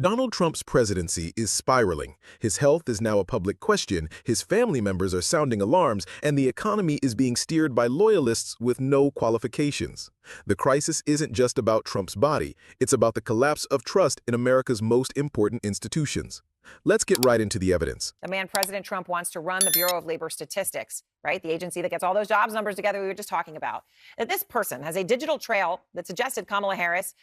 Donald Trump's presidency is spiraling. His health is now a public question, his family members are sounding alarms, and the economy is being steered by loyalists with no qualifications. The crisis isn't just about Trump's body, it's about the collapse of trust in America's most important institutions. Let's get right into the evidence. The man President Trump wants to run the Bureau of Labor Statistics, right? The agency that gets all those jobs numbers together we were just talking about. That this person has a digital trail that suggested Kamala Harris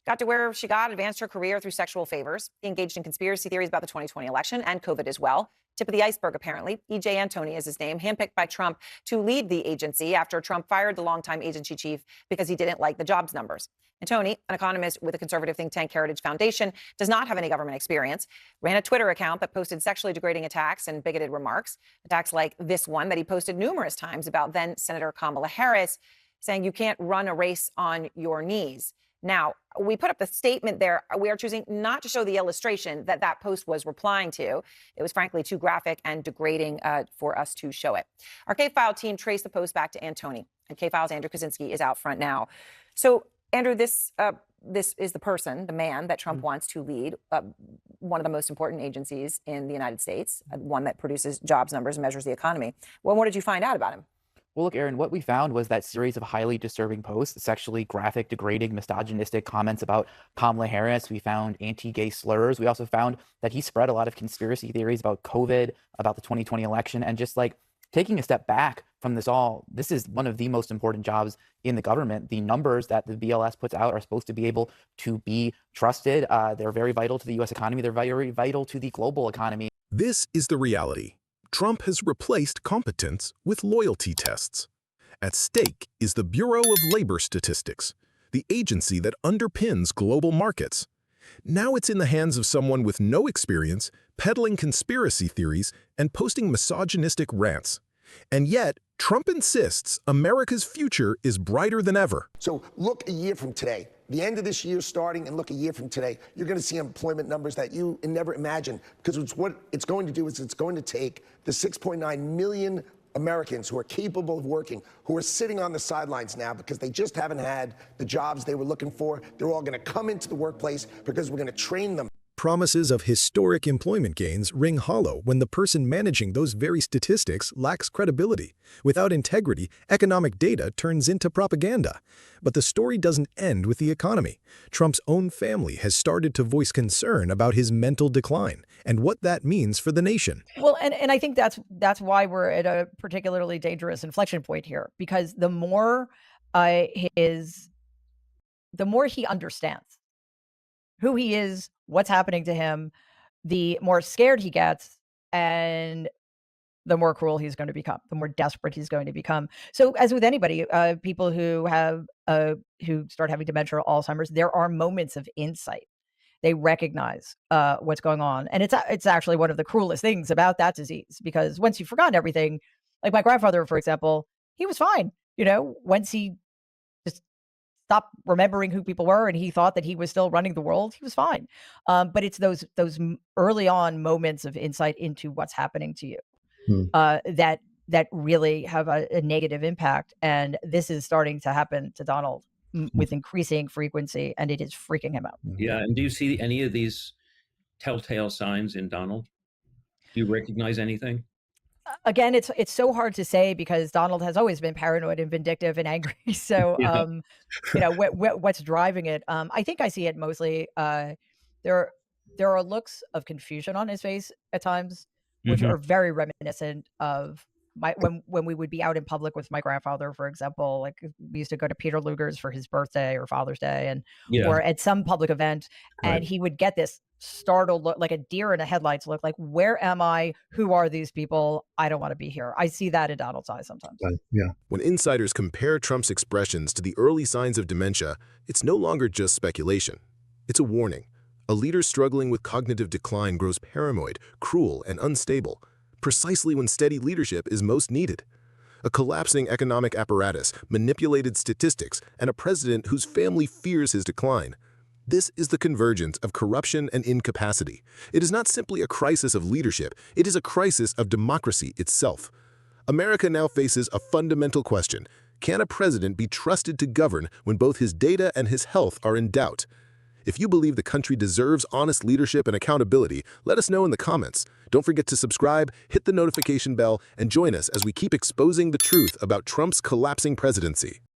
got to where she got, advanced her career through sexual favors. He engaged in conspiracy theories about the 2020 election and COVID as well. Tip of the iceberg, apparently. E.J. Antoni is his name, handpicked by Trump to lead the agency after Trump fired the longtime agency chief because he didn't like the jobs numbers. Antoni, an economist with the conservative think tank Heritage Foundation, does not have any government experience, ran a Twitter account that posted sexually degrading attacks and bigoted remarks, attacks like this one that he posted numerous times about then Senator Kamala Harris, saying you can't run a race on your knees. Now, we put up the statement there. We are choosing not to show the illustration that that post was replying to. It was frankly too graphic and degrading for us to show it. Our K-File team traced the post back to Antoni, and K-File's Andrew Kaczynski is out front now. So, Andrew, this is the person, the man that Trump wants to lead one of the most important agencies in the United States, one that produces jobs numbers and measures the economy. Well, what did you find out about him? Well, look, Aaron, what we found was that series of highly disturbing posts, sexually graphic, degrading, misogynistic comments about Kamala Harris. We found anti-gay slurs. We also found that he spread a lot of conspiracy theories about COVID, about the 2020 election, and just like taking a step back from this all, this is one of the most important jobs in the government. The numbers that the BLS puts out are supposed to be able to be trusted. They're very vital to the U.S. economy. They're very vital to the global economy. This is the reality. Trump has replaced competence with loyalty tests. At stake is the Bureau of Labor Statistics, the agency that underpins global markets. Now it's in the hands of someone with no experience, peddling conspiracy theories, and posting misogynistic rants. And yet, Trump insists America's future is brighter than ever. So look a year from today, the end of this year starting, and look a year from today, you're going to see employment numbers that you never imagined. Because what it's going to do is it's going to take the 6.9 million Americans who are capable of working, who are sitting on the sidelines now because they just haven't had the jobs they were looking for. They're all going to come into the workplace because we're going to train them. Promises of historic employment gains ring hollow when the person managing those very statistics lacks credibility. Without integrity, economic data turns into propaganda. But the story doesn't end with the economy. Trump's own family has started to voice concern about his mental decline and what that means for the nation. Well, and I think that's why we're at a particularly dangerous inflection point here, because the more he understands who he is, what's happening to him, the more scared he gets and the more cruel he's going to become, the more desperate he's going to become. So as with anybody, people who have who start having dementia or Alzheimer's, there are moments of insight. They recognize what's going on. And it's actually one of the cruelest things about that disease, because once you've forgotten everything, like my grandfather, for example, he was fine. Once he just stopped remembering who people were and he thought that he was still running the world, he was fine. But it's those early on moments of insight into what's happening to you that really have a negative impact. And this is starting to happen to Donald with increasing frequency, and it is freaking him out. Yeah. And do you see any of these telltale signs in Donald? Do you recognize anything? Again, it's so hard to say because Donald has always been paranoid and vindictive and angry. So, what's driving it? I think I see it mostly. There are looks of confusion on his face at times, which are very reminiscent of when we would be out in public with my grandfather, for example. Like we used to go to Peter Luger's for his birthday or Father's Day, or at some public event, and he would get this startled look, like a deer in the headlights look, like, where am I? Who are these people? I don't want to be here. I see that in Donald's eyes sometimes. When insiders compare Trump's expressions to the early signs of dementia, it's no longer just speculation. It's a warning. A leader struggling with cognitive decline grows paranoid, cruel, and unstable, precisely when steady leadership is most needed. A collapsing economic apparatus, manipulated statistics, and a president whose family fears his decline. This is the convergence of corruption and incapacity. It is not simply a crisis of leadership, it is a crisis of democracy itself. America now faces a fundamental question. Can a president be trusted to govern when both his data and his health are in doubt? If you believe the country deserves honest leadership and accountability, let us know in the comments. Don't forget to subscribe, hit the notification bell, and join us as we keep exposing the truth about Trump's collapsing presidency.